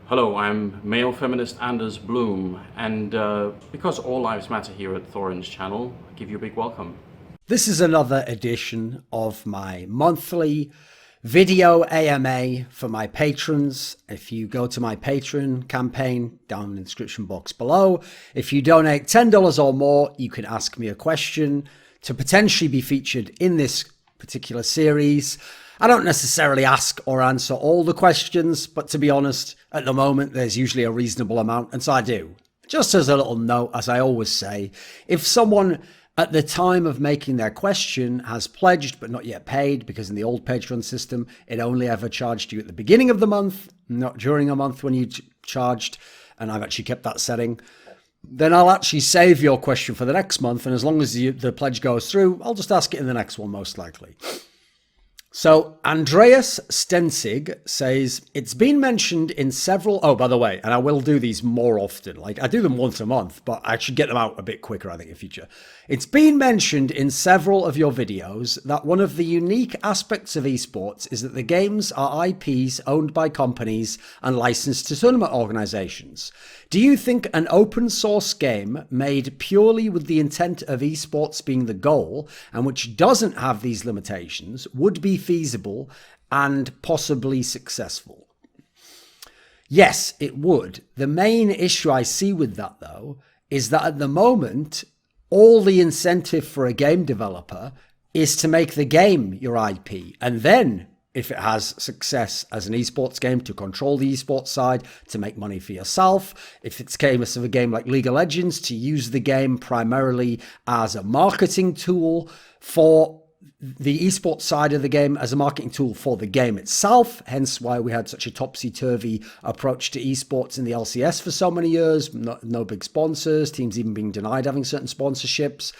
Hello, I'm male feminist Anders Bloom, and because all lives matter here at Thorin's channel, I give you a big welcome. This is another edition of my monthly video AMA for my patrons. If you go to my Patreon campaign down in the description box below, if you donate $10 or more, you can ask me a question to potentially be featured in this particular series. I don't necessarily ask or answer all the questions, but to be honest, at the moment, there's usually a reasonable amount, and so I do. Just as a little note, as I always say, if someone at the time of making their question has pledged but not yet paid, because in the old Patreon system, it only ever charged you at the beginning of the month, not during a month when you charged, and I've actually kept that setting, then I'll actually save your question for the next month, and as long as the pledge goes through, I'll just ask it in the next one, most likely. So Andreas Stensig says, it's been mentioned in several... Oh, by the way, and I will do these more often. Like, I do them once a month, but I should get them out a bit quicker, I think, in future. It's been mentioned in several of your videos that one of the unique aspects of esports is that the games are IPs owned by companies and licensed to tournament organizations. Do you think an open source game made purely with the intent of esports being the goal and which doesn't have these limitations would be feasible and possibly successful? Yes, it would. The main issue I see with that, though, is that at the moment, all the incentive for a game developer is to make the game your IP, and then if it has success as an esports game, to control the esports side, to make money for yourself. If it's famous of a game like League of Legends, to use the game primarily as a marketing tool for the esports side of the game, as a marketing tool for the game itself, hence why we had such a topsy-turvy approach to esports in the LCS for so many years, no big sponsors, teams even being denied having certain sponsorships.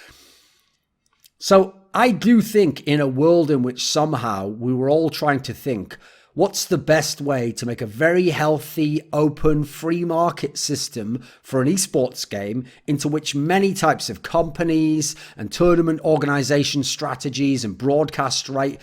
So I do think in a world in which somehow we were all trying to think, what's the best way to make a very healthy, open, free market system for an esports game into which many types of companies and tournament organization strategies and broadcast right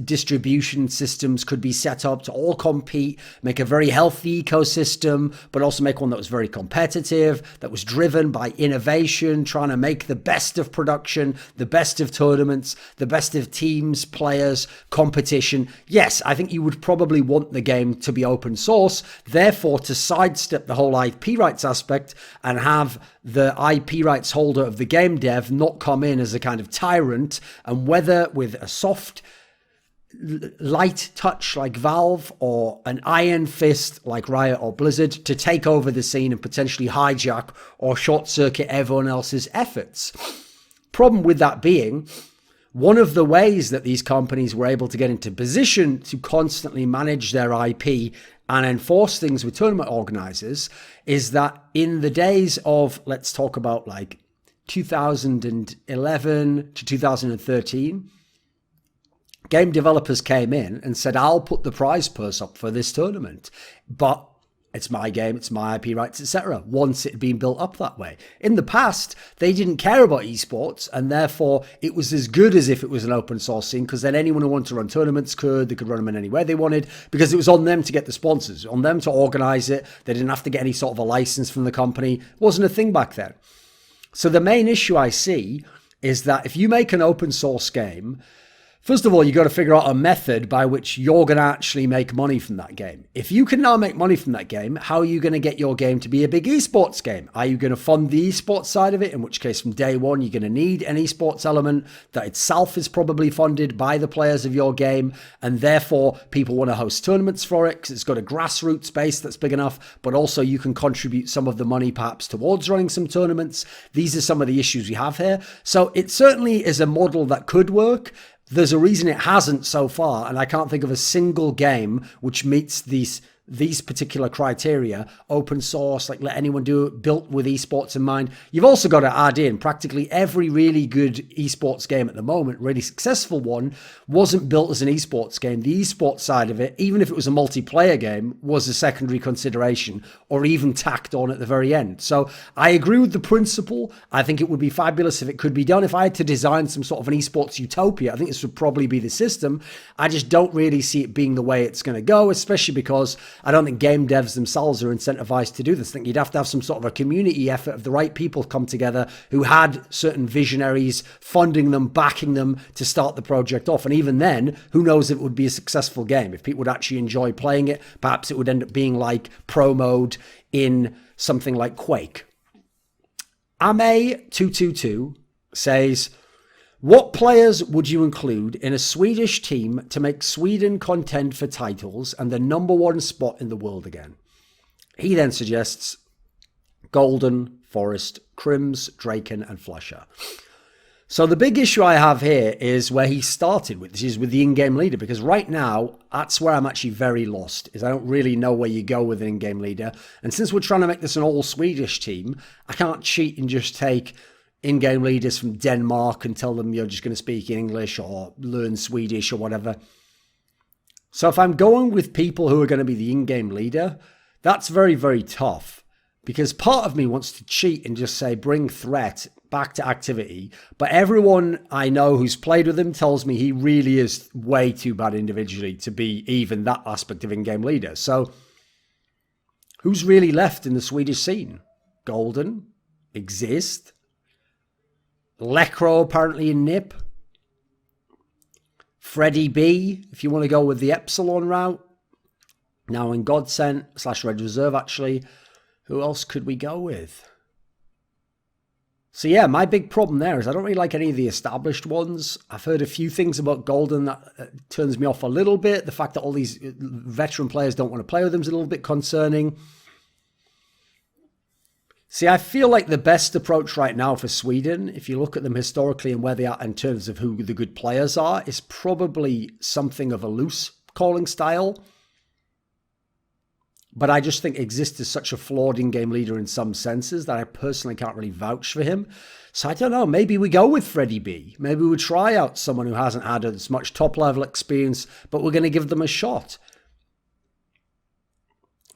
distribution systems could be set up to all compete, make a very healthy ecosystem, but also make one that was very competitive, that was driven by innovation, trying to make the best of production, the best of tournaments, the best of teams, players, competition. Yes, I think you would probably want the game to be open source, therefore to sidestep the whole IP rights aspect and have the IP rights holder of the game dev not come in as a kind of tyrant, and whether with a soft light touch like Valve or an iron fist like Riot or Blizzard to take over the scene and potentially hijack or short circuit everyone else's efforts. Problem with that being, one of the ways that these companies were able to get into position to constantly manage their IP and enforce things with tournament organizers is that in the days of, let's talk about like 2011 to 2013, game developers came in and said, I'll put the prize purse up for this tournament, but it's my game, it's my IP rights, etc. Once it had been built up that way. In the past, they didn't care about esports, and therefore it was as good as if it was an open source scene, because then anyone who wanted to run tournaments could, they could run them in any way they wanted, because it was on them to get the sponsors, on them to organize it. They didn't have to get any sort of a license from the company. It wasn't a thing back then. So the main issue I see is that if you make an open source game, first of all, you got to figure out a method by which you're going to actually make money from that game. If you can now make money from that game, how are you going to get your game to be a big esports game? Are you going to fund the esports side of it? In which case, from day one, you're going to need an esports element that itself is probably funded by the players of your game. And therefore, people want to host tournaments for it because it's got a grassroots base that's big enough. But also, you can contribute some of the money perhaps towards running some tournaments. These are some of the issues we have here. So it certainly is a model that could work. There's a reason it hasn't so far, and I can't think of a single game which meets these particular criteria, open source, like let anyone do it, built with esports in mind. You've also got to add in practically every really good esports game at the moment, really successful one, wasn't built as an esports game. The esports side of it, even if it was a multiplayer game, was a secondary consideration or even tacked on at the very end. So I agree with the principle. I think it would be fabulous if it could be done. If I had to design some sort of an esports utopia, I think this would probably be the system. I just don't really see it being the way it's going to go, especially because I don't think game devs themselves are incentivized to do this. I think you'd have to have some sort of a community effort of the right people come together who had certain visionaries funding them, backing them to start the project off. And even then, who knows if it would be a successful game? If people would actually enjoy playing it, perhaps it would end up being like pro mode in something like Quake. Ame222 says, what players would you include in a Swedish team to make Sweden contend for titles and the #1 spot in the world again? He then suggests Golden, Forest, Crims, Draken, and Flusher. So the big issue I have here is where he started with, which is with the in-game leader, because right now, that's where I'm actually very lost, is I don't really know where you go with an in-game leader. And since we're trying to make this an all-Swedish team, I can't cheat and just take in-game leaders from Denmark and tell them you're just going to speak English or learn Swedish or whatever. So if I'm going with people who are going to be the in-game leader, that's very, very tough, because part of me wants to cheat and just say bring threat back to activity, but everyone I know who's played with him tells me he really is way too bad individually to be even that aspect of in-game leader. So who's really left in the Swedish scene? Golden, Exist, Lekro apparently in NIP, Freddy B, if you want to go with the Epsilon route, now in Godsent / Red Reserve actually. Who else could we go with? So yeah, my big problem there is I don't really like any of the established ones. I've heard a few things about Golden that turns me off a little bit. The fact that all these veteran players don't want to play with them is a little bit concerning. See, I feel like the best approach right now for Sweden, if you look at them historically and where they are in terms of who the good players are, is probably something of a loose calling style. But I just think Exist is such a flawed in-game leader in some senses that I personally can't really vouch for him. So I don't know, maybe we go with Freddy B. Maybe we try out someone who hasn't had as much top-level experience, but we're going to give them a shot.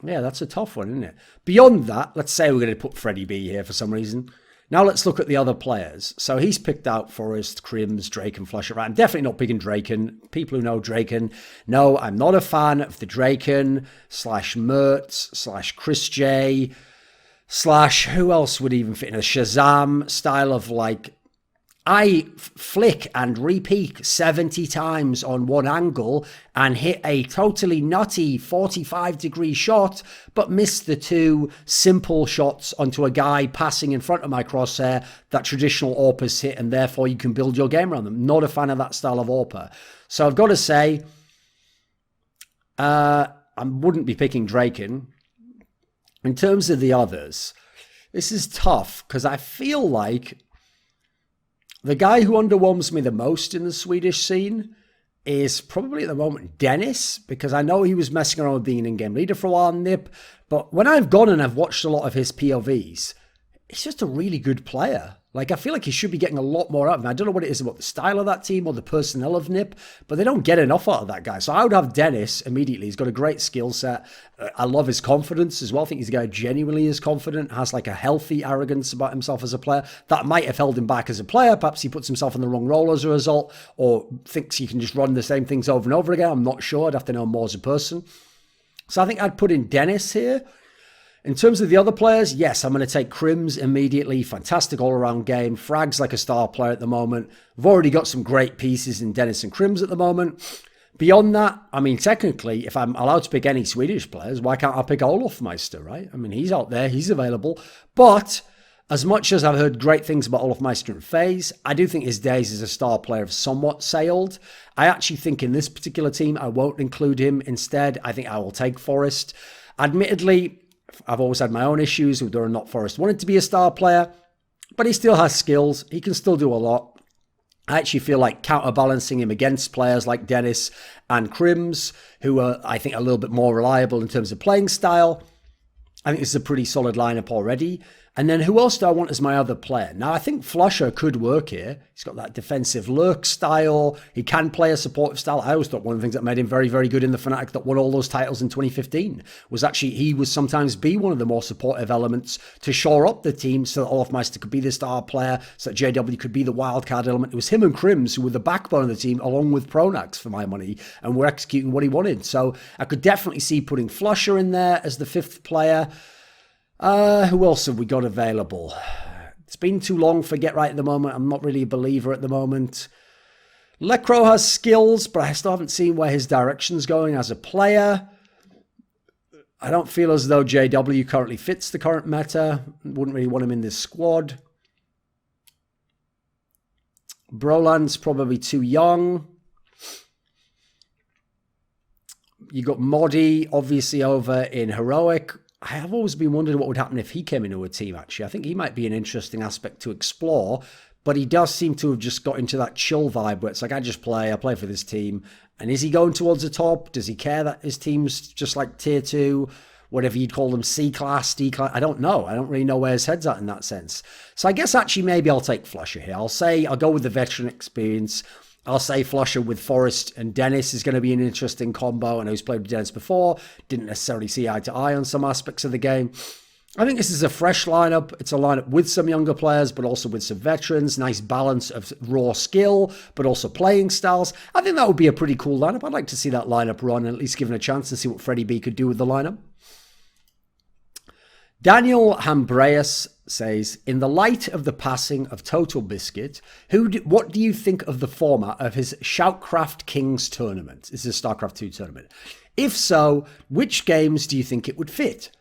Yeah, that's a tough one, isn't it? Beyond that, let's say we're going to put Freddy B here for some reason. Now let's look at the other players. So he's picked out Forest, Crims, Drake, and Flusher. I'm definitely not picking Draken. People who know Draken know I'm not a fan of the Draken / Mertz / Chris J / who else would even fit in a Shazam style of like, I flick and repeat 70 times on one angle and hit a totally nutty 45-degree shot, but miss the two simple shots onto a guy passing in front of my crosshair that traditional AWPers hit, and therefore you can build your game around them. Not a fan of that style of AWPer. So I've got to say, I wouldn't be picking Draken. In terms of the others, this is tough because I feel like the guy who underwhelms me the most in the Swedish scene is probably at the moment Dennis, because I know he was messing around with being an in-game leader for a while in NIP, but when I've gone and I've watched a lot of his POVs, he's just a really good player. Like, I feel like he should be getting a lot more out of him. I don't know what it is about the style of that team or the personnel of NIP, but they don't get enough out of that guy. So I would have Dennis immediately. He's got a great skill set. I love his confidence as well. I think he's a guy who genuinely is confident, has like a healthy arrogance about himself as a player. That might have held him back as a player. Perhaps he puts himself in the wrong role as a result, or thinks he can just run the same things over and over again. I'm not sure. I'd have to know more as a person. So I think I'd put in Dennis here. In terms of the other players, yes, I'm going to take Crims immediately. Fantastic all-around game. Frag's like a star player at the moment. We've already got some great pieces in Dennis and Crims at the moment. Beyond that, I mean, technically, if I'm allowed to pick any Swedish players, why can't I pick Olofmeister, right? I mean, he's out there. He's available. But as much as I've heard great things about Olofmeister and FaZe, I do think his days as a star player have somewhat sailed. I actually think in this particular team, I won't include him. Instead, I think I will take Forest. Admittedly, I've always had my own issues with whether or not Forrest wanted to be a star player, but he still has skills. He can still do a lot. I actually feel like counterbalancing him against players like Dennis and Crims, who are, I think, a little bit more reliable in terms of playing style. I think this is a pretty solid lineup already. And then who else do I want as my other player? Now, I think Flusher could work here. He's got that defensive lurk style. He can play a supportive style. I always thought one of the things that made him very, very good in the Fnatic that won all those titles in 2015 was actually he would sometimes be one of the more supportive elements to shore up the team so that Olofmeister could be the star player, so that JW could be the wildcard element. It was him and Crims who were the backbone of the team along with Pronax for my money and were executing what he wanted. So I could definitely see putting Flusher in there as the 5th player. Who else have we got available? It's been too long for Get Right at the moment. I'm not really a believer at the moment. Lecro has skills, but I still haven't seen where his direction's going as a player. I don't feel as though JW currently fits the current meta. Wouldn't really want him in this squad. Broland's probably too young. You got Modi, obviously, over in Heroic. I have always been wondering what would happen if he came into a team, actually. I think he might be an interesting aspect to explore, but he does seem to have just got into that chill vibe where it's like, I play for this team. And is he going towards the top? Does he care that his team's just like tier 2, whatever you'd call them, C-class, D-class? I don't know. I don't really know where his head's at in that sense. So I guess actually maybe I'll take Flusher here. I'll go with the veteran experience. I'll say Flusher with Forrest and Dennis is going to be an interesting combo. I know he's played with Dennis before. Didn't necessarily see eye to eye on some aspects of the game. I think this is a fresh lineup. It's a lineup with some younger players, but also with some veterans. Nice balance of raw skill, but also playing styles. I think that would be a pretty cool lineup. I'd like to see that lineup run and at least given a chance to see what Freddie B could do with the lineup. Daniel Hambreus says, in the light of the passing of Total Biscuit, what do you think of the format of his Shoutcraft Kings tournament? This is a StarCraft 2 tournament. If so, which games do you think it would fit?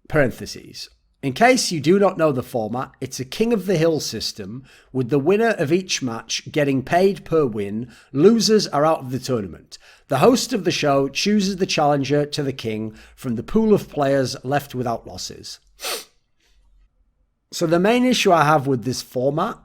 Parentheses. In case you do not know the format, it's a King of the Hill system with the winner of each match getting paid per win. Losers are out of the tournament. The host of the show chooses the challenger to the king from the pool of players left without losses. So the main issue I have with this format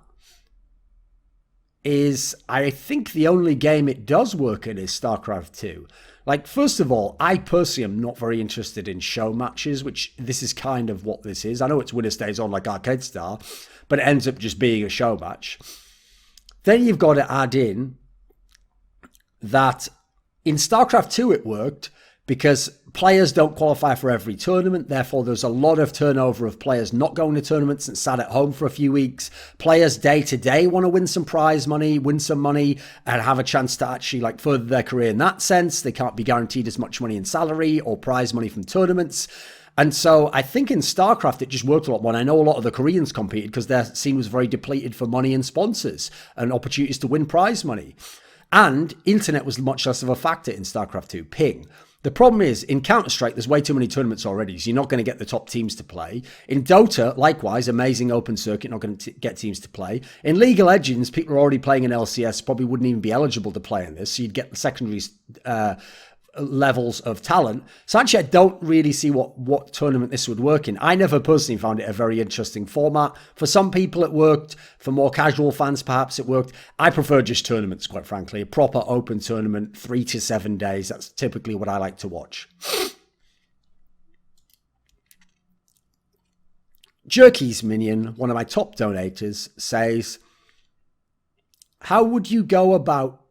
is I think the only game it does work in is StarCraft 2. Like, first of all, I personally am not very interested in show matches, which this is kind of what this is. I know it's winner stays on like Arcade Star, but it ends up just being a show match. Then you've got to add in that in StarCraft 2 it worked because players don't qualify for every tournament. Therefore, there's a lot of turnover of players not going to tournaments and sat at home for a few weeks. Players day to day want to win some prize money, win some money, and have a chance to actually like further their career in that sense. They can't be guaranteed as much money in salary or prize money from tournaments. And so I think in StarCraft, it just worked a lot more. And I know a lot of the Koreans competed because their scene was very depleted for money and sponsors and opportunities to win prize money. And internet was much less of a factor in StarCraft 2, ping. The problem is, in Counter-Strike, there's way too many tournaments already, so you're not going to get the top teams to play. In Dota, likewise, amazing open circuit, not going to get teams to play. In League of Legends, people are already playing in LCS, probably wouldn't even be eligible to play in this, so you'd get the secondary levels of talent. So actually, I don't really see what tournament this would work in. I never personally found it a very interesting format. For some people, it worked. For more casual fans, perhaps it worked. I prefer just tournaments, quite frankly. A proper open tournament, 3 to 7 days. That's typically what I like to watch. Jerky's Minion, one of my top donators, says, how would you go about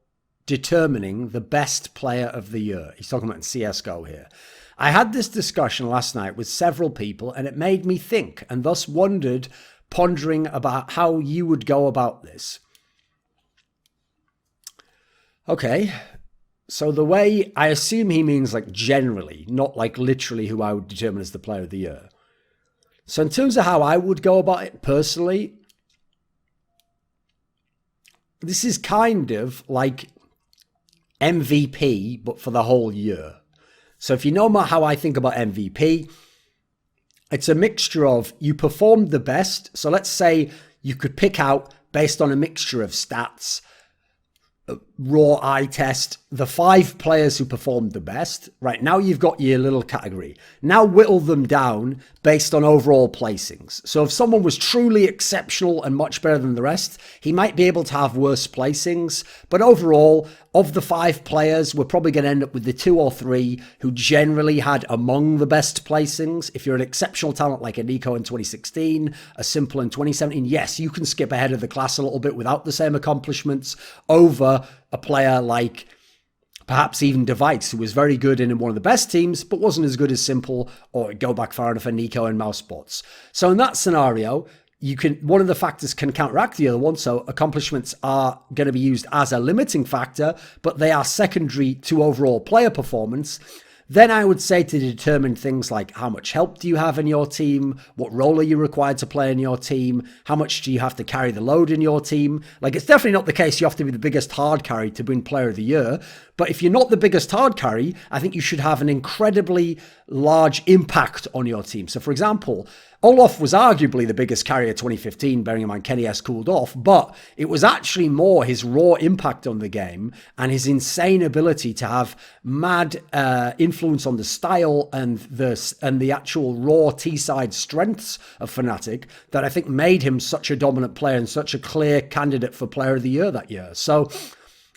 determining the best player of the year? He's talking about CSGO here. I had this discussion last night with several people and it made me think and thus wondered, pondering about how you would go about this. Okay, so the way, I assume he means like generally, not like literally who I would determine as the player of the year. So in terms of how I would go about it personally, this is kind of like MVP, but for the whole year. So if you know how I think about MVP, it's a mixture of you performed the best. So let's say you could pick out, based on a mixture of stats, raw eye test the 5 players who performed the best. Right, now you've got your little category. Now whittle them down based on overall placings. So if someone was truly exceptional and much better than the rest, he might be able to have worse placings. But overall, of the 5 players, we're probably going to end up with the 2 or 3 who generally had among the best placings. If you're an exceptional talent like a Nico in 2016, a Simple in 2017, yes, you can skip ahead of the class a little bit without the same accomplishments over a player like perhaps even Device, who was very good in one of the best teams, but wasn't as good as Simple, or go back far enough for Nico and Mousebots. So in that scenario, one of the factors can counteract the other one. So accomplishments are going to be used as a limiting factor, but they are secondary to overall player performance. Then I would say to determine things like how much help do you have in your team? What role are you required to play in your team? How much do you have to carry the load in your team? Like, it's definitely not the case you have to be the biggest hard carry to win Player of the Year. But if you're not the biggest hard carry, I think you should have an incredibly large impact on your team. So for example, Olaf was arguably the biggest carrier 2015, bearing in mind Kenny S cooled off, but it was actually more his raw impact on the game and his insane ability to have mad influence on the style and the actual raw T-side strengths of Fnatic that I think made him such a dominant player and such a clear candidate for Player of the Year that year. So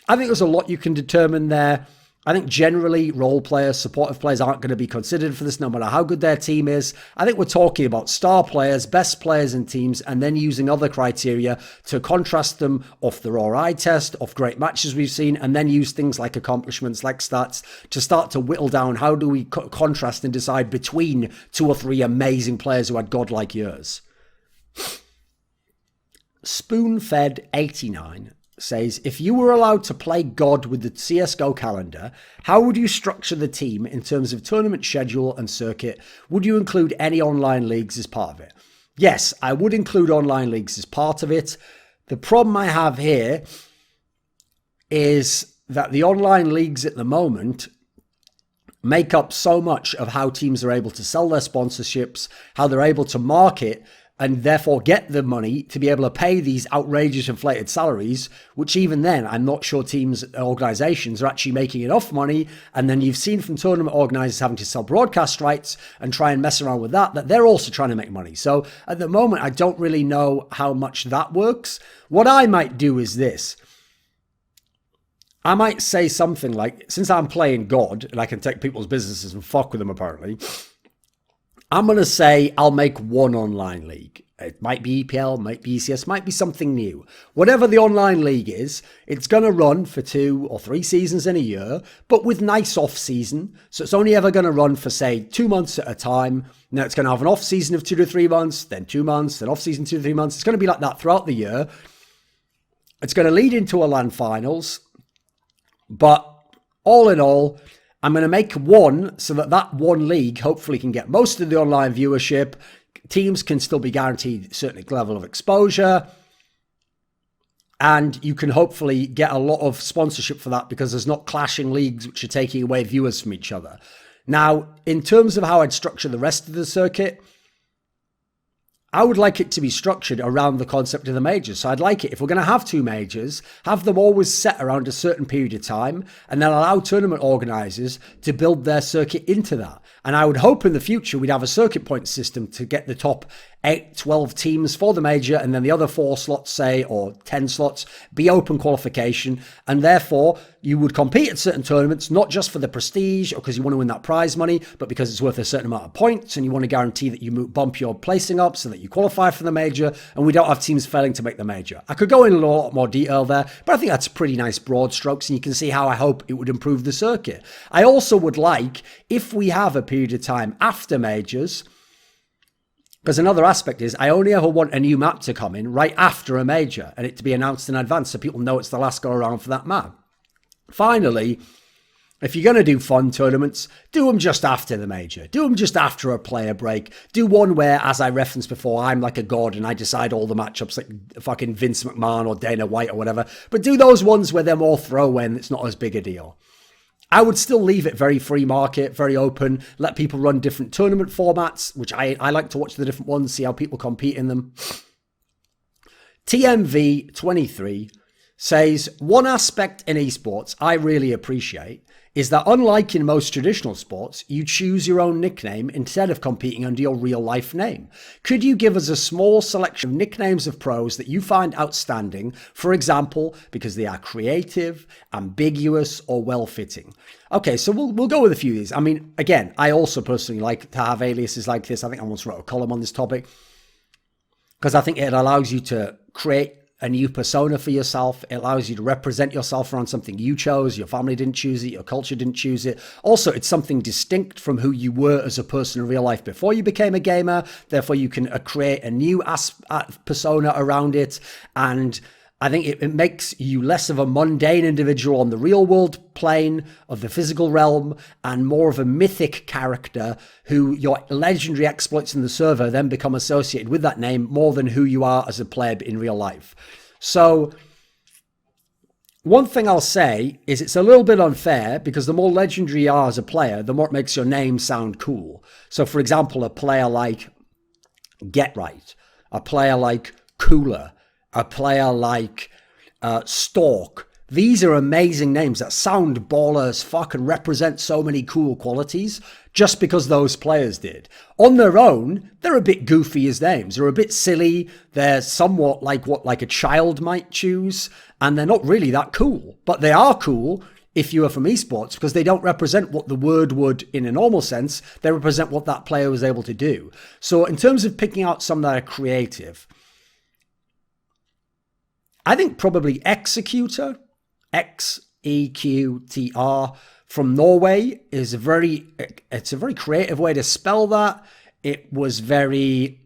I think there's a lot you can determine there. I think generally role players, supportive players aren't going to be considered for this no matter how good their team is. I think we're talking about star players, best players in teams, and then using other criteria to contrast them off the raw eye test, off great matches we've seen, and then use things like accomplishments, like stats, to start to whittle down how do we contrast and decide between 2 or 3 amazing players who had godlike years. Spoonfed 89 says, if you were allowed to play God with the CSGO calendar, how would you structure the team in terms of tournament schedule and circuit? Would you include any online leagues as part of it? Yes, I would include online leagues as part of it. The problem I have here is that the online leagues at the moment make up so much of how teams are able to sell their sponsorships, how they're able to market and therefore get the money to be able to pay these outrageous inflated salaries, which even then, I'm not sure teams, organizations are actually making enough money. And then you've seen from tournament organizers having to sell broadcast rights and try and mess around with that they're also trying to make money. So at the moment, I don't really know how much that works. What I might do is this. I might say something like, since I'm playing God and I can take people's businesses and fuck with them apparently, I'm going to say I'll make one online league. It might be EPL, might be ECS, might be something new. Whatever the online league is, it's going to run for 2 or 3 seasons in a year, but with nice off-season. So it's only ever going to run for, say, 2 months at a time. Now it's going to have an off-season of 2 to 3 months, then 2 months, then off-season 2 to 3 months. It's going to be like that throughout the year. It's going to lead into a LAN finals. But all in all, I'm going to make one so that one league hopefully can get most of the online viewership. Teams can still be guaranteed a certain level of exposure. And you can hopefully get a lot of sponsorship for that because there's not clashing leagues which are taking away viewers from each other. Now, in terms of how I'd structure the rest of the circuit, I would like it to be structured around the concept of the majors. So I'd like it, if we're going to have 2 majors, have them always set around a certain period of time and then allow tournament organizers to build their circuit into that. And I would hope in the future we'd have a circuit point system to get the top 8, 12 teams for the major, and then the other 4 slots, say, or 10 slots, be open qualification. And therefore, you would compete at certain tournaments, not just for the prestige or because you want to win that prize money, but because it's worth a certain amount of points and you want to guarantee that you bump your placing up so that you qualify for the major and we don't have teams failing to make the major. I could go in a lot more detail there, but I think that's pretty nice broad strokes and you can see how I hope it would improve the circuit. I also would like, if we have a period of time after majors, because another aspect is I only ever want a new map to come in right after a major and it to be announced in advance so people know it's the last go around for that map. Finally, if you're going to do fun tournaments, do them just after the major. Do them just after a player break. Do one where, as I referenced before, I'm like a god and I decide all the matchups like fucking Vince McMahon or Dana White or whatever. But do those ones where they're more throwaway and it's not as big a deal. I would still leave it very free market, very open, let people run different tournament formats, which I like to watch the different ones, see how people compete in them. TMV23 says, one aspect in esports I really appreciate is that unlike in most traditional sports, you choose your own nickname instead of competing under your real life name. Could you give us a small selection of nicknames of pros that you find outstanding, for example, because they are creative, ambiguous, or well-fitting? Okay, so we'll go with a few of these. I mean, again, I also personally like to have aliases like this. I think I once wrote a column on this topic because I think it allows you to create a new persona for yourself. It allows you to represent yourself around something you chose. Your family didn't choose it. Your culture didn't choose it. Also, it's something distinct from who you were as a person in real life before you became a gamer. Therefore, you can create a new persona around it. And I think it makes you less of a mundane individual on the real world plane of the physical realm and more of a mythic character who your legendary exploits in the server then become associated with that name more than who you are as a pleb in real life. So one thing I'll say is it's a little bit unfair because the more legendary you are as a player, the more it makes your name sound cool. So for example, a player like Get Right, a player like Cooler, a player like Stork. These are amazing names that sound baller as fuck and represent so many cool qualities just because those players did. On their own, they're a bit goofy as names. They're a bit silly. They're somewhat like what like a child might choose, and they're not really that cool. But they are cool if you are from esports because they don't represent what the word would in a normal sense. They represent what that player was able to do. So in terms of picking out some that are creative, I think probably Executor, Xeqtr from Norway is it's a very creative way to spell that. It was very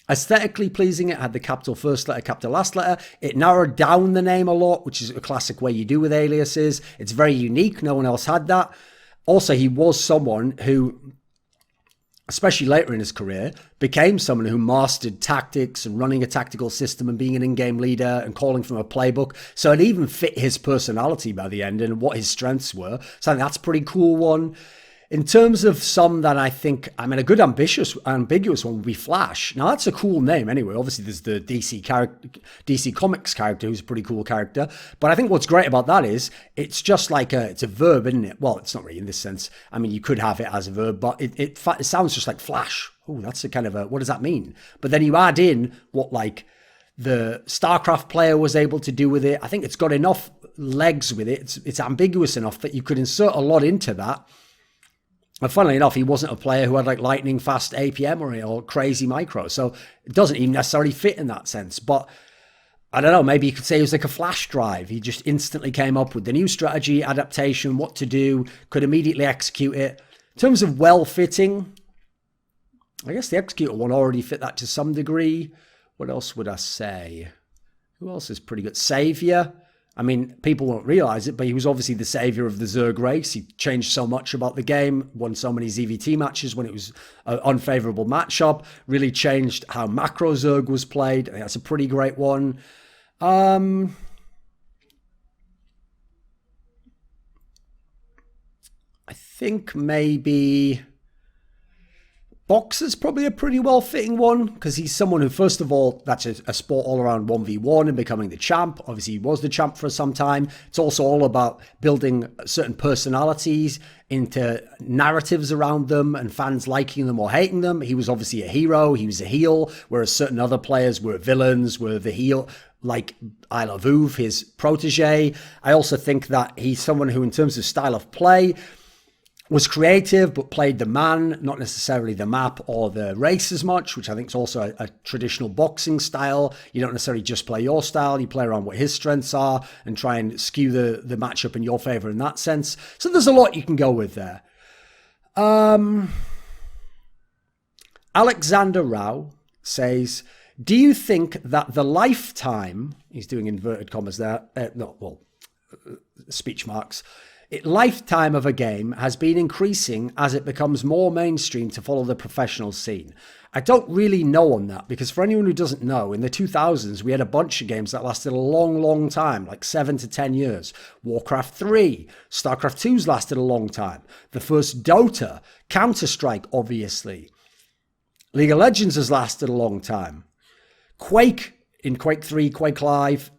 aesthetically pleasing. It had the capital first letter, capital last letter. It narrowed down the name a lot, which is a classic way you do with aliases. It's very unique. No one else had that. Also, he was someone who, especially later in his career, became someone who mastered tactics and running a tactical system and being an in-game leader and calling from a playbook. So it even fit his personality by the end and what his strengths were. So I think that's a pretty cool one. In terms of some that I think, I mean, a good ambiguous one would be Flash. Now, that's a cool name anyway. Obviously, there's the DC Comics character, who's a pretty cool character. But I think what's great about that is it's just like it's a verb, isn't it? Well, it's not really in this sense. I mean, you could have it as a verb, but it sounds just like Flash. Oh, that's a kind of what does that mean? But then you add in what like the StarCraft player was able to do with it. I think it's got enough legs with it. It's ambiguous enough that you could insert a lot into that. And funnily enough, he wasn't a player who had like lightning fast APM or crazy micro. So it doesn't even necessarily fit in that sense. But I don't know, maybe you could say he was like a flash drive. He just instantly came up with the new strategy, adaptation, what to do, could immediately execute it. In terms of well-fitting, I guess the Executor one already fit that to some degree. What else would I say? Who else is pretty good? Savior. I mean, people won't realize it, but he was obviously the savior of the Zerg race. He changed so much about the game, won so many ZVT matches when it was an unfavorable matchup, really changed how macro Zerg was played. I think that's a pretty great one. I think maybe Boxer's probably a pretty well-fitting one because he's someone who, first of all, that's a sport all around 1v1 and becoming the champ. Obviously, he was the champ for some time. It's also all about building certain personalities into narratives around them and fans liking them or hating them. He was obviously a hero. He was a heel, whereas certain other players were villains, were the heel, like I Love Uv, his protege. I also think that he's someone who, in terms of style of play, was creative, but played the man, not necessarily the map or the race as much, which I think is also a traditional boxing style. You don't necessarily just play your style, you play around what his strengths are and try and skew the matchup in your favor in that sense. So there's a lot you can go with there. Alexander Rao says, do you think that the lifetime, he's doing inverted commas there, speech marks, lifetime of a game has been increasing as it becomes more mainstream to follow the professional scene? I don't really know on that because for anyone who doesn't know, in the 2000s, we had a bunch of games that lasted a long, long time, like 7 to 10 years. Warcraft 3, StarCraft 2's lasted a long time. The first Dota, Counter-Strike, obviously. League of Legends has lasted a long time. Quake, in Quake 3, Quake Live,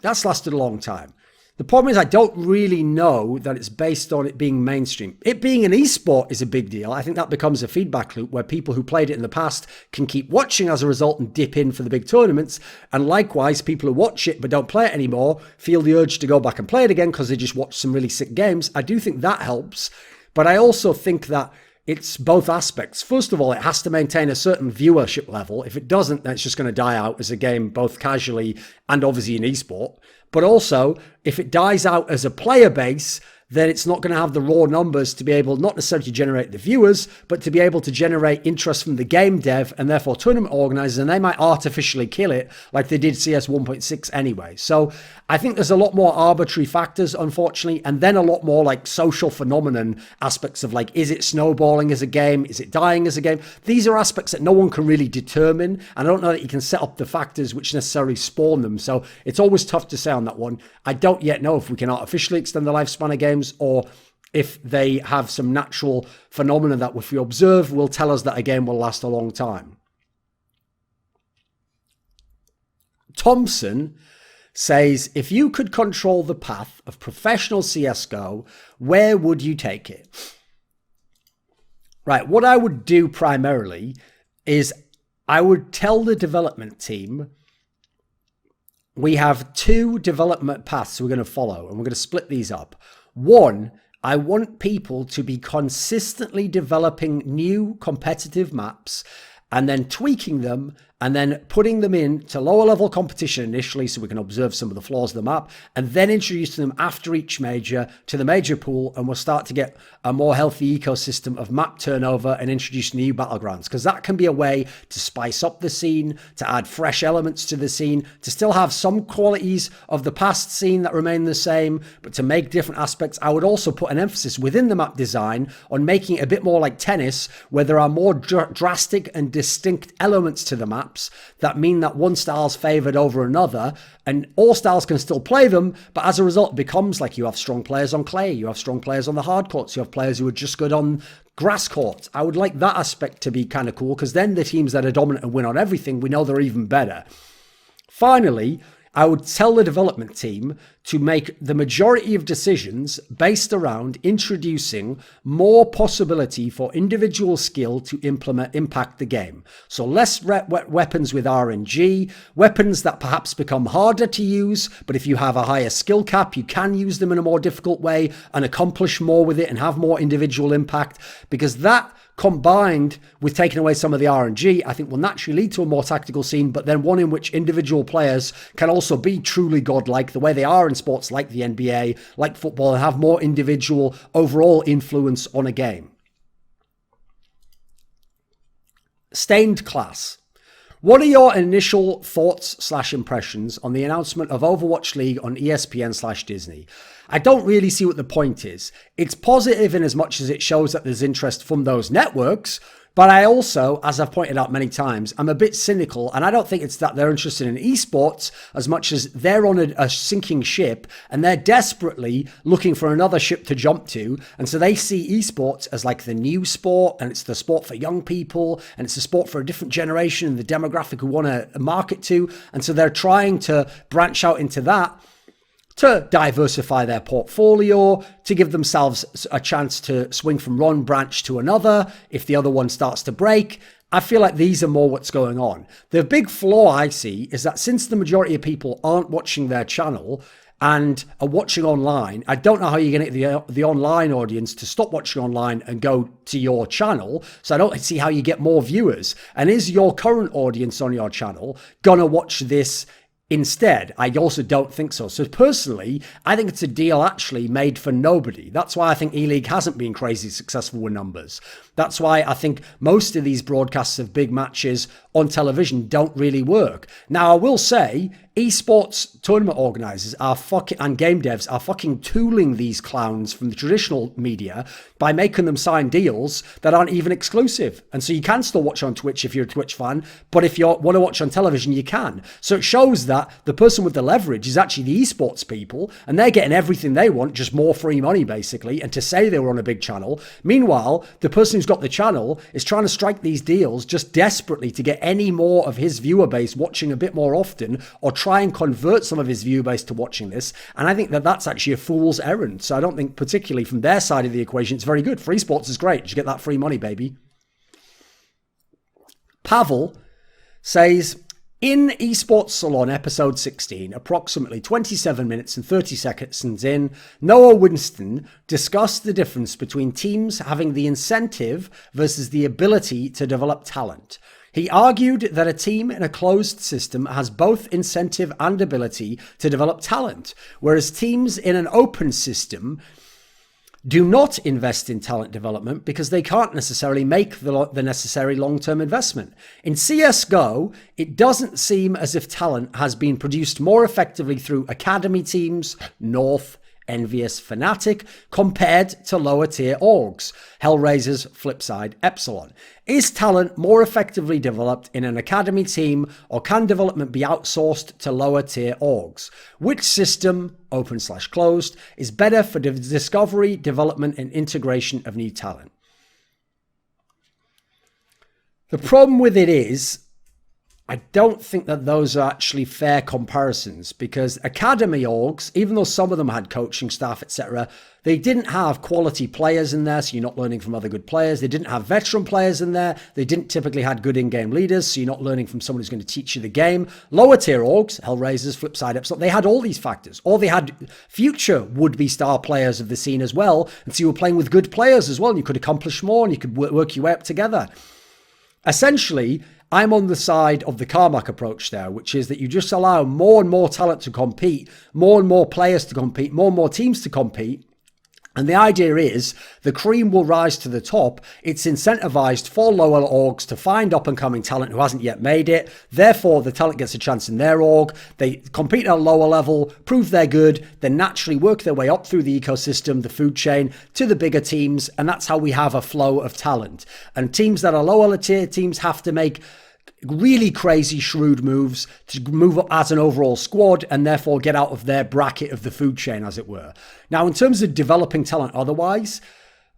That's lasted a long time. The problem is I don't really know that it's based on it being mainstream. It being an esport is a big deal. I think that becomes a feedback loop where people who played it in the past can keep watching as a result and dip in for the big tournaments. And likewise, people who watch it but don't play it anymore feel the urge to go back and play it again because they just watched some really sick games. I do think that helps. But I also think that it's both aspects. First of all, it has to maintain a certain viewership level. If it doesn't, then it's just going to die out as a game, both casually and obviously in esport. But also, if it dies out as a player base, then it's not going to have the raw numbers to be able not necessarily to generate the viewers, but to be able to generate interest from the game dev and therefore tournament organizers, and they might artificially kill it like they did CS 1.6 anyway. So I think there's a lot more arbitrary factors, unfortunately, and then a lot more like social phenomenon aspects of like, is it snowballing as a game? Is it dying as a game? These are aspects that no one can really determine, and I don't know that you can set up the factors which necessarily spawn them. So it's always tough to say on that one. I don't yet know if we can artificially extend the lifespan of games, or if they have some natural phenomena that if we observe will tell us that a game will last a long time. Thompson says, if you could control the path of professional CSGO, where would you take it? Right, what I would do primarily is I would tell the development team we have 2 development paths we're going to follow, and we're going to split these up. One, I want people to be consistently developing new competitive maps and then tweaking them and then putting them into lower level competition initially so we can observe some of the flaws of the map, and then introduce them after each major to the major pool, and we'll start to get a more healthy ecosystem of map turnover and introduce new battlegrounds, because that can be a way to spice up the scene, to add fresh elements to the scene, to still have some qualities of the past scene that remain the same, but to make different aspects. I would also put an emphasis within the map design on making it a bit more like tennis, where there are more drastic and distinct elements to the map that mean that one style is favored over another, and all styles can still play them, but as a result it becomes like you have strong players on clay, you have strong players on the hard courts, you have players who are just good on grass courts. I would like that aspect to be kind of cool, because then the teams that are dominant and win on everything, we know they're even better. Finally, I would tell the development team to make the majority of decisions based around introducing more possibility for individual skill to impact the game. So less weapons with RNG, weapons that perhaps become harder to use, but if you have a higher skill cap, you can use them in a more difficult way and accomplish more with it and have more individual impact, because that combined with taking away some of the RNG, I think will naturally lead to a more tactical scene, but then one in which individual players can also be truly godlike the way they are in sports like the NBA, like football, and have more individual overall influence on a game. Stained Class. What are your initial thoughts / impressions on the announcement of Overwatch League on ESPN / Disney? I don't really see what the point is. It's positive in as much as it shows that there's interest from those networks, but I also, as I've pointed out many times, I'm a bit cynical, and I don't think it's that they're interested in esports as much as they're on a sinking ship and they're desperately looking for another ship to jump to. And so they see esports as like the new sport, and it's the sport for young people, and it's a sport for a different generation and the demographic who want to market to. And so they're trying to branch out into that, to diversify their portfolio, to give themselves a chance to swing from one branch to another if the other one starts to break. I feel like these are more what's going on. The big flaw I see is that since the majority of people aren't watching their channel and are watching online, I don't know how you're going to get the online audience to stop watching online and go to your channel. So I don't see how you get more viewers. And is your current audience on your channel going to watch this instead? I also don't think so. So personally, I think it's a deal actually made for nobody. That's why I think E-League hasn't been crazy successful with numbers. That's why I think most of these broadcasts of big matches on television don't really work. Now, I will say, esports tournament organizers and game devs are fucking tooling these clowns from the traditional media by making them sign deals that aren't even exclusive. And so you can still watch on Twitch if you're a Twitch fan, but if you want to watch on television, you can. So it shows that the person with the leverage is actually the esports people, and they're getting everything they want, just more free money basically, and to say they were on a big channel. Meanwhile, the person who's got the channel is trying to strike these deals just desperately to get any more of his viewer base watching a bit more often, or try try and convert some of his view base to watching this. And I think that that's actually a fool's errand. So I don't think particularly from their side of the equation, it's very good. Free sports is great. You get that free money, baby. Pavel says, in Esports Salon episode 16, approximately 27 minutes and 30 seconds in, Noah Winston discussed the difference between teams having the incentive versus the ability to develop talent. He argued that a team in a closed system has both incentive and ability to develop talent, whereas teams in an open system do not invest in talent development because they can't necessarily make the necessary long-term investment. In CSGO, it doesn't seem as if talent has been produced more effectively through academy teams, North, Envious, Fnatic, compared to lower tier orgs, Hellraisers, Flipside, Epsilon. Is talent more effectively developed in an academy team, or can development be outsourced to lower tier orgs? Which system, open/closed, is better for the discovery, development, and integration of new talent? The problem with it is, I don't think that those are actually fair comparisons, because academy orgs, even though some of them had coaching staff, etc., they didn't have quality players in there, so you're not learning from other good players. They didn't have veteran players in there. They didn't typically have good in-game leaders, so you're not learning from someone who's going to teach you the game. Lower tier orgs, Hellraisers, Flipside, Epsilon, they had all these factors. Or they had future would-be star players of the scene as well, and so you were playing with good players as well, and you could accomplish more, and you could work your way up together. Essentially, I'm on the side of the Carmack approach there, which is that you just allow more and more talent to compete, more and more players to compete, more and more teams to compete. And the idea is the cream will rise to the top. It's incentivized for lower orgs to find up-and-coming talent who hasn't yet made it. Therefore, the talent gets a chance in their org. They compete at a lower level, prove they're good, then naturally work their way up through the ecosystem, the food chain, to the bigger teams. And that's how we have a flow of talent. And teams that are lower tier teams have to make really crazy, shrewd moves to move up as an overall squad and therefore get out of their bracket of the food chain, as it were. Now, in terms of developing talent otherwise,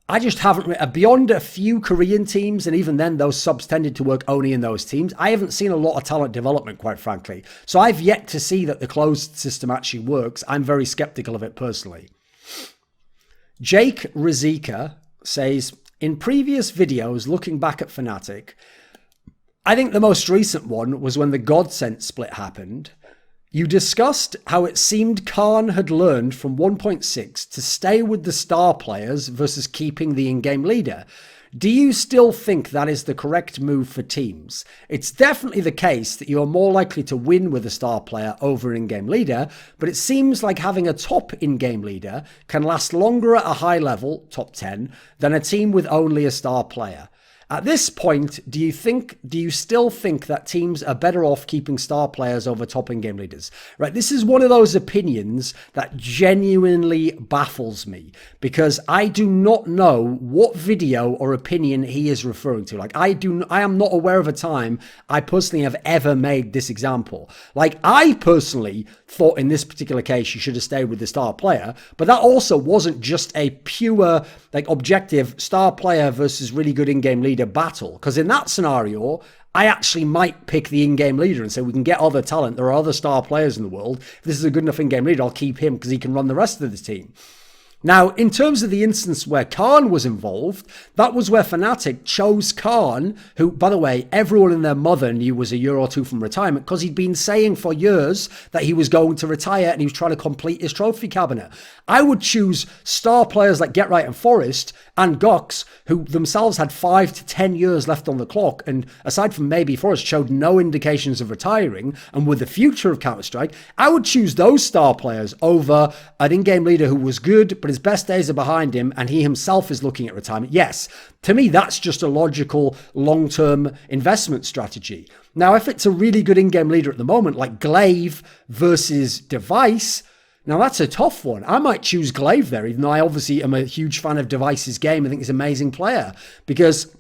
I just haven't, beyond a few Korean teams, and even then those subs tended to work only in those teams, I haven't seen a lot of talent development, quite frankly. So I've yet to see that the closed system actually works. I'm very skeptical of it personally. Jake Rizika says, in previous videos looking back at Fnatic, I think the most recent one was when the Godsent split happened. You discussed how it seemed Khan had learned from 1.6 to stay with the star players versus keeping the in-game leader. Do you still think that is the correct move for teams? It's definitely the case that you are more likely to win with a star player over an in-game leader, but it seems like having a top in-game leader can last longer at a high level, top 10, than a team with only a star player. At this point, do you still think that teams are better off keeping star players over top in-game leaders? Right, this is one of those opinions that genuinely baffles me, because I do not know what video or opinion he is referring to. Like, I am not aware of a time I personally have ever made this example. Like, I personally thought in this particular case you should have stayed with the star player, but that also wasn't just a pure, like, objective star player versus really good in-game leader battle, because in that scenario I actually might pick the in-game leader and say we can get other talent, there are other star players in the world, if this is a good enough in-game leader I'll keep him because he can run the rest of the team. Now, in terms of the instance where Khan was involved, that was where Fnatic chose Khan, who, by the way, everyone and their mother knew was a year or two from retirement, because he'd been saying for years that he was going to retire and he was trying to complete his trophy cabinet. I would choose star players like GetRight and Forest and Gox, who themselves had 5 to 10 years left on the clock, and aside from maybe Forest, showed no indications of retiring, and with the future of Counter-Strike, I would choose those star players over an in-game leader who was good, but his best days are behind him, and he himself is looking at retirement. Yes, to me, that's just a logical long-term investment strategy. Now, if it's a really good in-game leader at the moment, like Glaive versus Device, now that's a tough one. I might choose Glaive there, even though I obviously am a huge fan of Device's game. I think he's an amazing player, because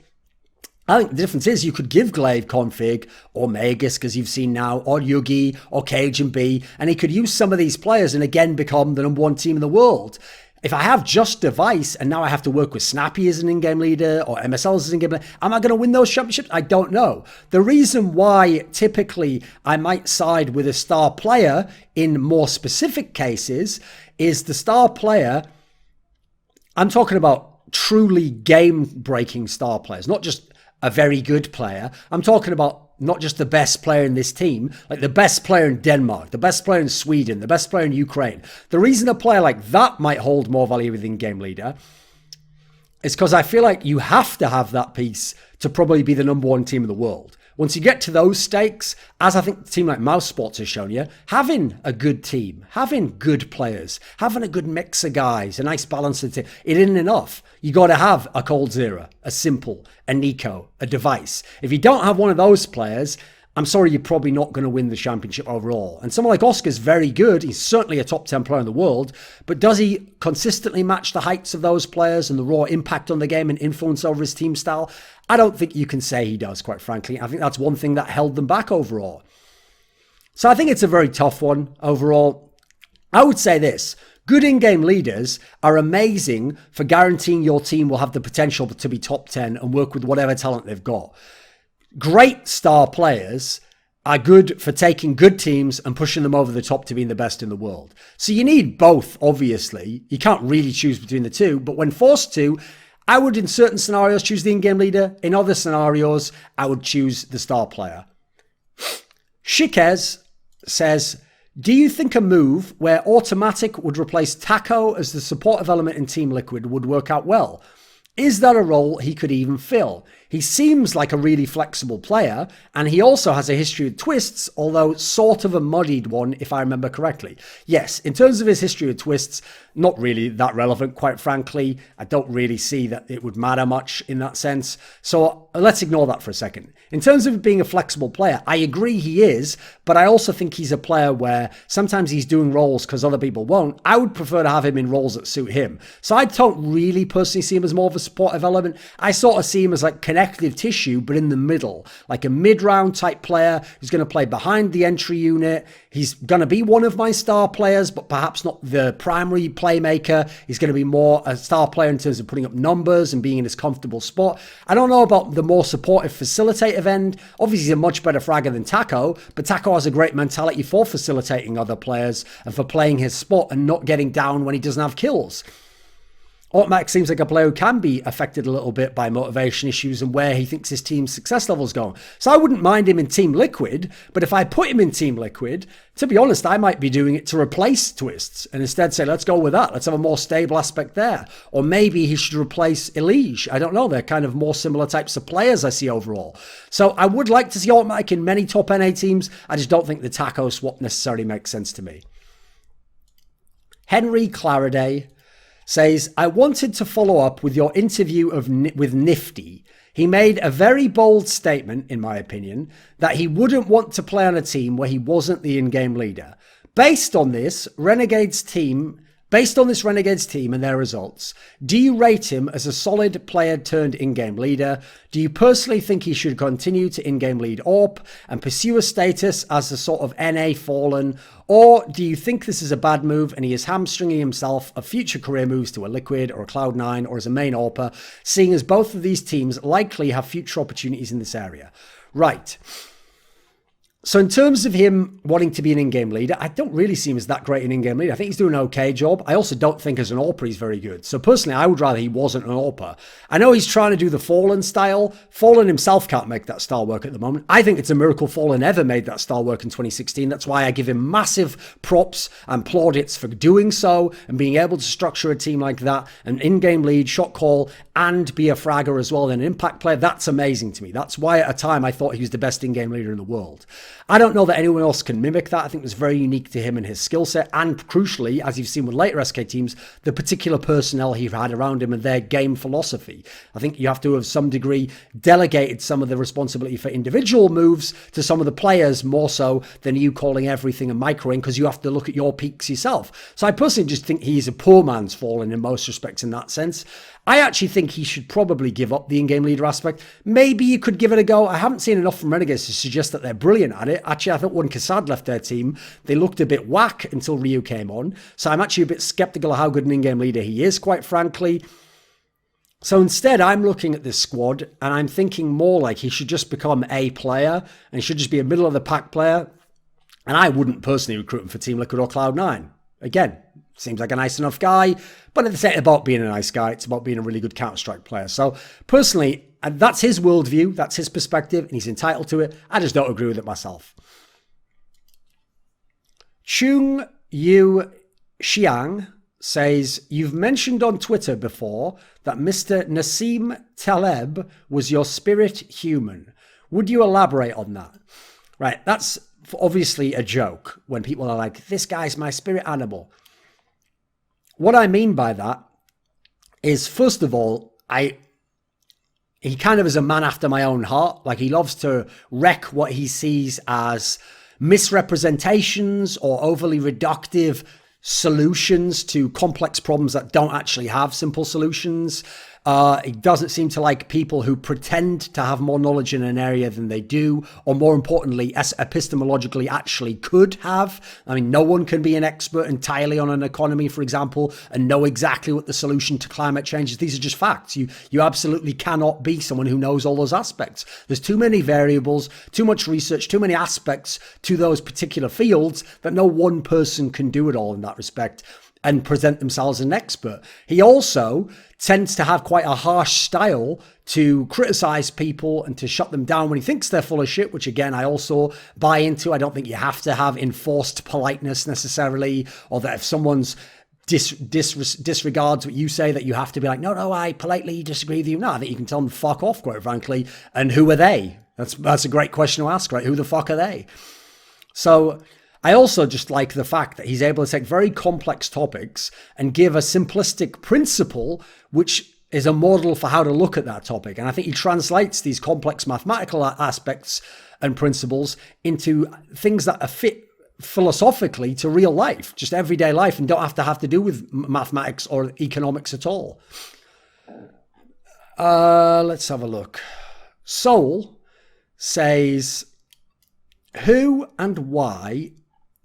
I think the difference is you could give Glaive config or Magus, because you've seen now, or Yugi or Cajun B, and he could use some of these players and again become the #1 team in the world. If I have just Device and now I have to work with Snappy as an in-game leader or MSL as an in-game leader, am I going to win those championships? I don't know. The reason why typically I might side with a star player in more specific cases is the star player, I'm talking about truly game-breaking star players, not just a very good player. I'm talking about not just the best player in this team, like the best player in Denmark, the best player in Sweden, the best player in Ukraine. The reason a player like that might hold more value within Game Leader is because I feel like you have to have that piece to probably be the number one team in the world. Once you get to those stakes, as I think the team like Mouse Sports has shown you, having a good team, having good players, having a good mix of guys, a nice balance of the team, it isn't enough. You got to have a Cold Zero, a Simple, a Nico, a Device. If you don't have one of those players, I'm sorry, you're probably not going to win the championship overall. And someone like Oscar's very good. He's certainly a top 10 player in the world. But does he consistently match the heights of those players and the raw impact on the game and influence over his team style? I don't think you can say he does, quite frankly. I think that's one thing that held them back overall. So I think it's a very tough one overall. I would say this. Good in-game leaders are amazing for guaranteeing your team will have the potential to be top 10 and work with whatever talent they've got. Great star players are good for taking good teams and pushing them over the top to being the best in the world. So you need both, obviously. You can't really choose between the two, but when forced to, I would in certain scenarios choose the in-game leader. In other scenarios, I would choose the star player. Shikez says, do you think a move where Automatic would replace Taco as the supportive element in Team Liquid would work out well? Is that a role he could even fill? He seems like a really flexible player, and he also has a history of twists, although sort of a muddied one, if I remember correctly. Yes, in terms of his history of twists, not really that relevant, quite frankly. I don't really see that it would matter much in that sense. So let's ignore that for a second. In terms of being a flexible player, I agree he is, but I also think he's a player where sometimes he's doing roles because other people won't. I would prefer to have him in roles that suit him. So I don't really personally see him as more of a supportive element. I sort of see him as like connective tissue, but in the middle, like a mid-round type player who's going to play behind the entry unit. He's going to be one of my star players, but perhaps not the primary playmaker. He's going to be more a star player in terms of putting up numbers and being in his comfortable spot. I don't know about the more supportive facilitative end. Obviously, he's a much better fragger than Taco, but Taco has a great mentality for facilitating other players and for playing his spot and not getting down when he doesn't have kills. Automatic seems like a player who can be affected a little bit by motivation issues and where he thinks his team's success level's going. So I wouldn't mind him in Team Liquid, but if I put him in Team Liquid, to be honest, I might be doing it to replace Twists and instead say, let's go with that. Let's have a more stable aspect there. Or maybe he should replace Elige. I don't know. They're kind of more similar types of players I see overall. So I would like to see Automatic in many top NA teams. I just don't think the Taco swap necessarily makes sense to me. Henry Claraday says, I wanted to follow up with your interview with Nifty. He made a very bold statement, in my opinion, that he wouldn't want to play on a team where he wasn't the in-game leader. Based on this Renegades team and their results, do you rate him as a solid player turned in-game leader? Do you personally think he should continue to in-game lead AWP and pursue a status as a sort of NA fallen? Or do you think this is a bad move and he is hamstringing himself of future career moves to a Liquid or a Cloud9 or as a main AWPer, seeing as both of these teams likely have future opportunities in this area? Right. So in terms of him wanting to be an in-game leader, I don't really see him as that great an in-game leader. I think he's doing an okay job. I also don't think as an AWPer he's very good. So personally, I would rather he wasn't an AWPer. I know he's trying to do the Fallen style. Fallen himself can't make that style work at the moment. I think it's a miracle Fallen ever made that style work in 2016. That's why I give him massive props and plaudits for doing so and being able to structure a team like that, an in-game lead, shot call, and be a fragger as well, and an impact player. That's amazing to me. That's why at a time I thought he was the best in-game leader in the world. I don't know that anyone else can mimic that. I think it was very unique to him and his skill set. And crucially, as you've seen with later SK teams, the particular personnel he had around him and their game philosophy. I think you have to have some degree delegated some of the responsibility for individual moves to some of the players more so than you calling everything a microing, because you have to look at your peaks yourself. So I personally just think he's a poor man's Fallen in most respects in that sense. I actually think he should probably give up the in-game leader aspect. Maybe you could give it a go. I haven't seen enough from Renegades to suggest that they're brilliant at it. Actually, I thought when Kassad left their team, they looked a bit whack until Ryu came on. So I'm actually a bit skeptical of how good an in-game leader he is, quite frankly. So instead, I'm looking at this squad and I'm thinking more like he should just become a player and he should just be a middle-of-the-pack player. And I wouldn't personally recruit him for Team Liquid or Cloud9. Again, seems like a nice enough guy, but it's not about being a nice guy. It's about being a really good Counter-Strike player. So personally, that's his worldview. That's his perspective, and he's entitled to it. I just don't agree with it myself. Chung Yu Xiang says, you've mentioned on Twitter before that Mr. Nassim Taleb was your spirit human. Would you elaborate on that? Right, that's obviously a joke when people are like, this guy's my spirit animal. What I mean by that is, first of all, he kind of is a man after my own heart. Like, he loves to wreck what he sees as misrepresentations or overly reductive solutions to complex problems that don't actually have simple solutions. He doesn't seem to like people who pretend to have more knowledge in an area than they do, or more importantly, epistemologically actually could have. I mean, no one can be an expert entirely on an economy, for example, and know exactly what the solution to climate change is. These are just facts. You absolutely cannot be someone who knows all those aspects. There's too many variables, too much research, too many aspects to those particular fields that no one person can do it all in that respect and present themselves as an expert. He also tends to have quite a harsh style to criticize people and to shut them down when he thinks they're full of shit, which again, I also buy into. I don't think you have to have enforced politeness necessarily, or that if someone's disregards what you say, that you have to be like, no, I politely disagree with you. No, I think you can tell them fuck off, quite frankly. And who are they? That's a great question to ask, right? Who the fuck are they? So I also just like the fact that he's able to take very complex topics and give a simplistic principle, which is a model for how to look at that topic. And I think he translates these complex mathematical aspects and principles into things that are fit philosophically to real life, just everyday life, and don't have to do with mathematics or economics at all. Let's have a look. Soul says, who and why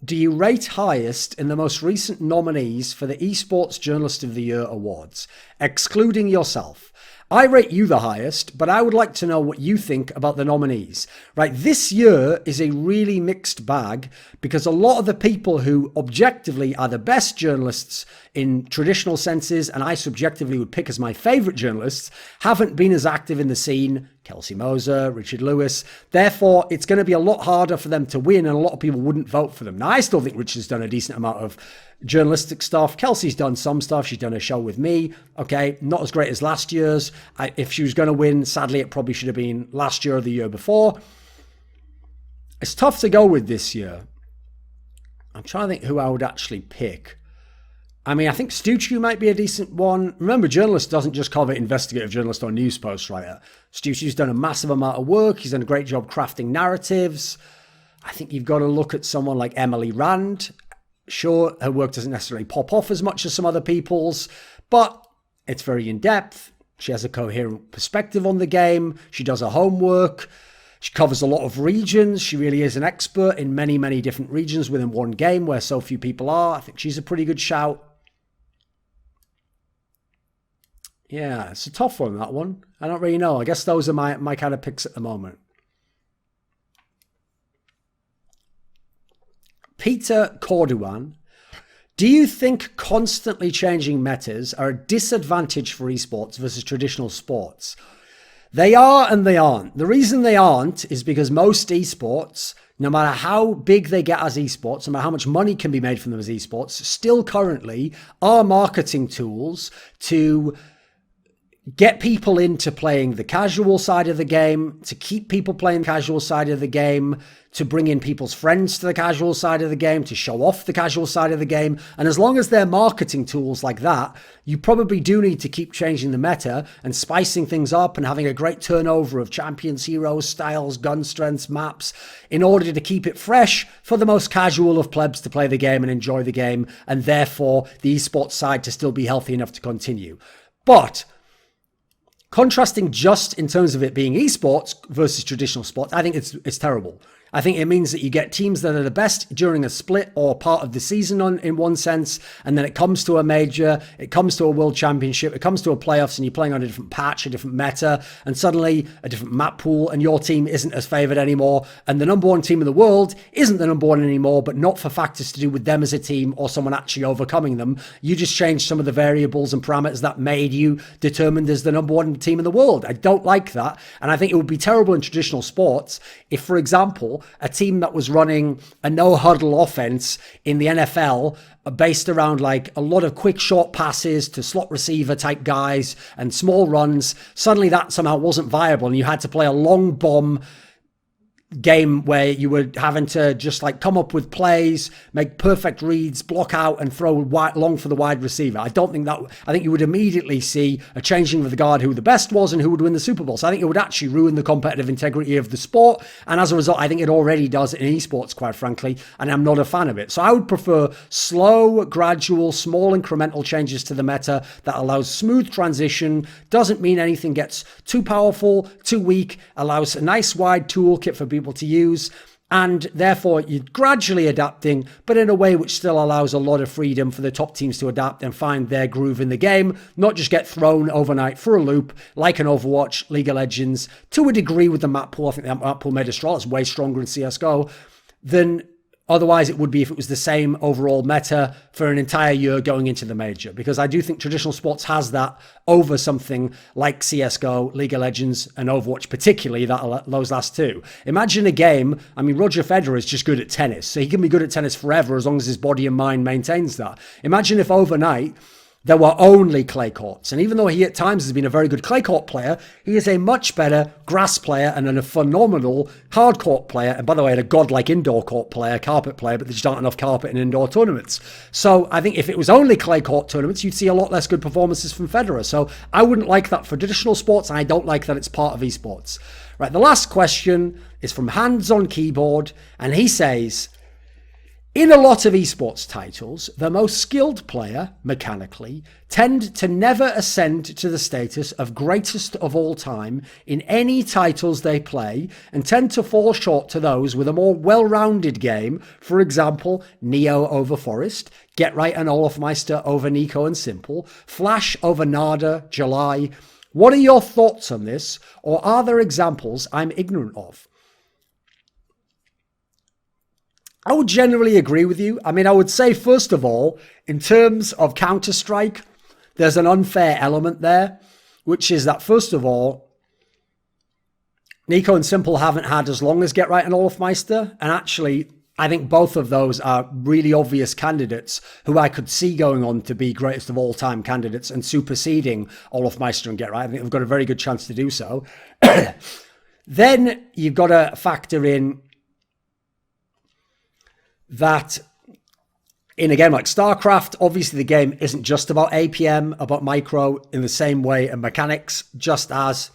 do you rate highest in the most recent nominees for the Esports Journalist of the Year awards, excluding yourself? I rate you the highest, but I would like to know what you think about the nominees. Right, this year is a really mixed bag because a lot of the people who objectively are the best journalists in traditional senses, and I subjectively would pick as my favorite journalists, haven't been as active in the scene. Kelsey Moser, Richard Lewis. Therefore, it's going to be a lot harder for them to win, and a lot of people wouldn't vote for them. Now, I still think Richard's done a decent amount of journalistic stuff. Kelsey's done some stuff. She's done a show with me. Okay, not as great as last year's. If she was going to win, sadly, it probably should have been last year or the year before. It's tough to go with this year. I'm trying to think who I would actually pick. I mean, I think Stucci might be a decent one. Remember, journalist doesn't just cover investigative journalist or news post writer. Stucci's done a massive amount of work. He's done a great job crafting narratives. I think you've got to look at someone like Emily Rand. Sure, her work doesn't necessarily pop off as much as some other people's, but it's very in-depth. She has a coherent perspective on the game. She does her homework. She covers a lot of regions. She really is an expert in many, many different regions within one game where so few people are. I think she's a pretty good shout. Yeah, it's a tough one, that one. I don't really know. I guess those are my kind of picks at the moment. Peter Corduan, do you think constantly changing metas are a disadvantage for esports versus traditional sports? They are and they aren't. The reason they aren't is because most esports, no matter how big they get as esports, no matter how much money can be made from them as esports, still currently are marketing tools to get people into playing the casual side of the game, to keep people playing the casual side of the game, to bring in people's friends to the casual side of the game, to show off the casual side of the game. And as long as they're marketing tools like that, you probably do need to keep changing the meta and spicing things up and having a great turnover of champions, heroes, styles, gun strengths, maps, in order to keep it fresh for the most casual of plebs to play the game and enjoy the game, and therefore the esports side to still be healthy enough to continue. But contrasting just in terms of it being esports versus traditional sports, I think it's terrible. I think it means that you get teams that are the best during a split or part of the season in one sense, and then it comes to a major, it comes to a world championship, it comes to a playoffs, and you're playing on a different patch, a different meta, and suddenly a different map pool, and your team isn't as favored anymore, and the number one team in the world isn't the number one anymore, but not for factors to do with them as a team or someone actually overcoming them. You just changed some of the variables and parameters that made you determined as the number one team in the world. I don't like that, and I think it would be terrible in traditional sports if, for example, a team that was running a no-huddle offense in the NFL based around like a lot of quick short passes to slot receiver type guys and small runs, suddenly that somehow wasn't viable and you had to play a long bomb game where you were having to just like come up with plays, make perfect reads, block out and throw long for the wide receiver. I think you would immediately see a changing of the guard who the best was and who would win the Super Bowl. So I think it would actually ruin the competitive integrity of the sport. And as a result, I think it already does in esports, quite frankly, and I'm not a fan of it. So I would prefer slow, gradual, small incremental changes to the meta that allows smooth transition, doesn't mean anything gets too powerful, too weak, allows a nice wide toolkit for people to use, and therefore you're gradually adapting, but in a way which still allows a lot of freedom for the top teams to adapt and find their groove in the game, not just get thrown overnight for a loop like an Overwatch, League of Legends, to a degree with the map pool. I think the map pool made a straw. It's way stronger in CSGO than otherwise it would be if it was the same overall meta for an entire year going into the major, because I do think traditional sports has that over something like CSGO, League of Legends, and Overwatch, particularly those last two. Imagine a game, I mean, Roger Federer is just good at tennis, so he can be good at tennis forever as long as his body and mind maintains that. Imagine if overnight there were only clay courts. And even though he at times has been a very good clay court player, he is a much better grass player and a phenomenal hard court player. And by the way, a godlike indoor court player, carpet player, but there just aren't enough carpet in indoor tournaments. So I think if it was only clay court tournaments, you'd see a lot less good performances from Federer. So I wouldn't like that for traditional sports, and I don't like that it's part of esports. Right, the last question is from Hands on Keyboard, and he says, in a lot of esports titles, the most skilled player, mechanically, tend to never ascend to the status of greatest of all time in any titles they play, and tend to fall short to those with a more well-rounded game. For example, Neo over Forest, Get Right and Olofmeister over Nico and Simple, Flash over Nada, July. What are your thoughts on this, or are there examples I'm ignorant of? I would generally agree with you. I mean, I would say, first of all, in terms of Counter-Strike, there's an unfair element there, which is that, first of all, Nico and Simple haven't had as long as Get Right and Olofmeister, and actually, I think both of those are really obvious candidates who I could see going on to be greatest of all time candidates and superseding Olofmeister and Get Right. I think they've got a very good chance to do so. Then you've got to factor in that in a game like StarCraft, obviously the game isn't just about APM, about micro in the same way and mechanics, just as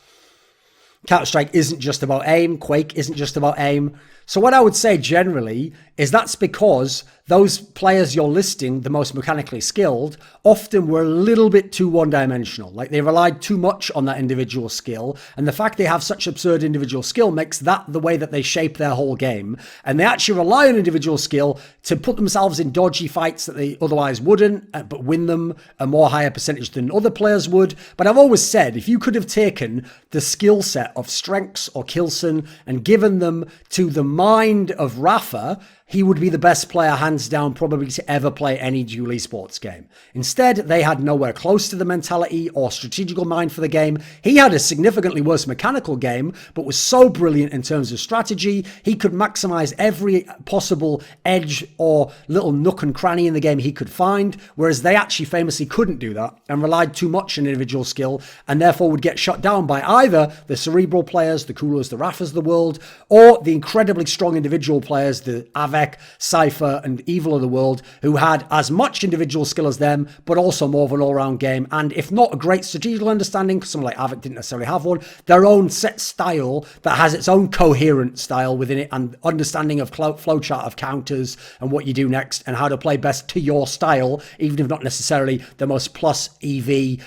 Counter-Strike isn't just about aim, Quake isn't just about aim. So what I would say generally is that's because those players you're listing, the most mechanically skilled, often were a little bit too one-dimensional. Like they relied too much on that individual skill. And the fact they have such absurd individual skill makes that the way that they shape their whole game. And they actually rely on individual skill to put themselves in dodgy fights that they otherwise wouldn't, but win them a more higher percentage than other players would. But I've always said, if you could have taken the skill set of Strengths or Kilson and given them to the mind of Rafa, he would be the best player, hands down, probably to ever play any dual esports game. Instead, they had nowhere close to the mentality or strategical mind for the game. He had a significantly worse mechanical game, but was so brilliant in terms of strategy. He could maximize every possible edge or little nook and cranny in the game he could find, whereas they actually famously couldn't do that and relied too much on individual skill, and therefore would get shut down by either the cerebral players, the Kulos, the Rafas of the world, or the incredibly strong individual players, the Avec, Cypher, and Evil of the world, who had as much individual skill as them, but also more of an all-round game, and if not a great strategical understanding, because someone like Avec didn't necessarily have one, their own set style that has its own coherent style within it, and understanding of flowchart of counters and what you do next, and how to play best to your style, even if not necessarily the most plus EV.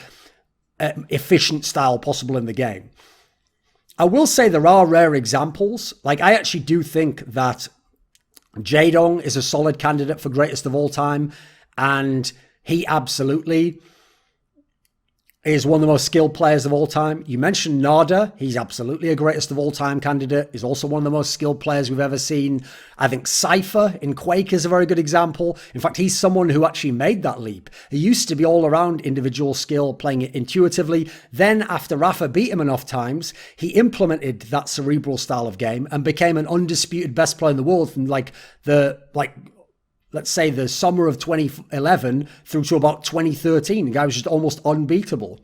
efficient style possible in the game. I will say there are rare examples. Like, I actually do think that Jaedong is a solid candidate for greatest of all time, and he absolutely is one of the most skilled players of all time. You mentioned Nada. He's absolutely a greatest of all time candidate. He's also one of the most skilled players we've ever seen. I think Cypher in Quake is a very good example. In fact, he's someone who actually made that leap. He used to be all around individual skill, playing it intuitively. Then after Rafa beat him enough times, he implemented that cerebral style of game and became an undisputed best player in the world from let's say the summer of 2011 through to about 2013. The guy was just almost unbeatable.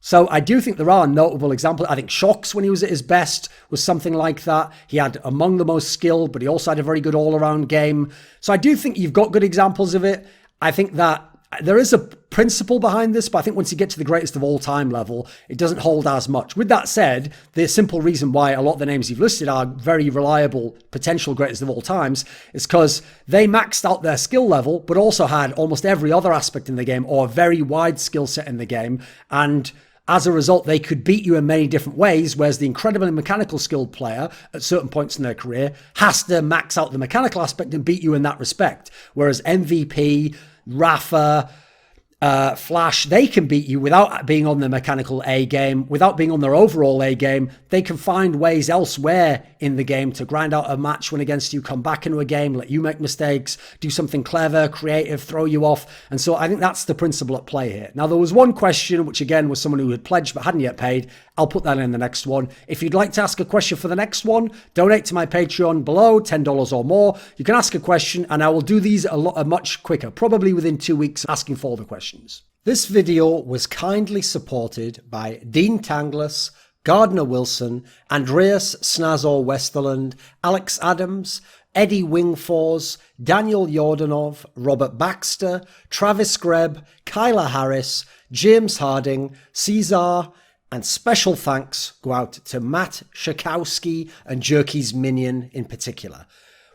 So I do think there are notable examples. I think Shox, when he was at his best, was something like that. He had among the most skilled, but he also had a very good all-around game. So I do think you've got good examples of it. I think that there is a principle behind this, but I think once you get to the greatest of all time level, it doesn't hold as much. With that said, the simple reason why a lot of the names you've listed are very reliable potential greatest of all times is because they maxed out their skill level, but also had almost every other aspect in the game or a very wide skill set in the game. And as a result, they could beat you in many different ways, whereas the incredibly mechanical skilled player at certain points in their career has to max out the mechanical aspect and beat you in that respect. Whereas MVP, Rafa, Flash, they can beat you without being on their mechanical A game, without being on their overall A game. They can find ways elsewhere in the game to grind out a match win against you, come back into a game, let you make mistakes, do something clever, creative, throw you off. And so I think that's the principle at play here. Now, there was one question, which again was someone who had pledged but hadn't yet paid. I'll put that in the next one. If you'd like to ask a question for the next one, donate to my Patreon below, $10 or more. You can ask a question and I will do these much quicker, probably within 2 weeks, asking for all the questions. This video was kindly supported by Dean Tanglis, Gardner Wilson, Andreas Snazore Westerlund, Alex Adams, Eddie Wingfors, Daniel Yordanov, Robert Baxter, Travis Greb, Kyla Harris, James Harding, Caesar, and special thanks go out to Matt Shakowski and Jerky's Minion in particular.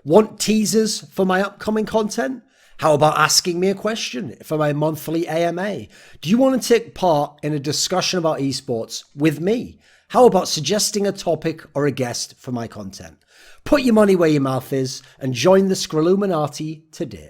Want teasers for my upcoming content? How about asking me a question for my monthly AMA? Do you want to take part in a discussion about esports with me? How about suggesting a topic or a guest for my content? Put your money where your mouth is and join the Scrilluminati today.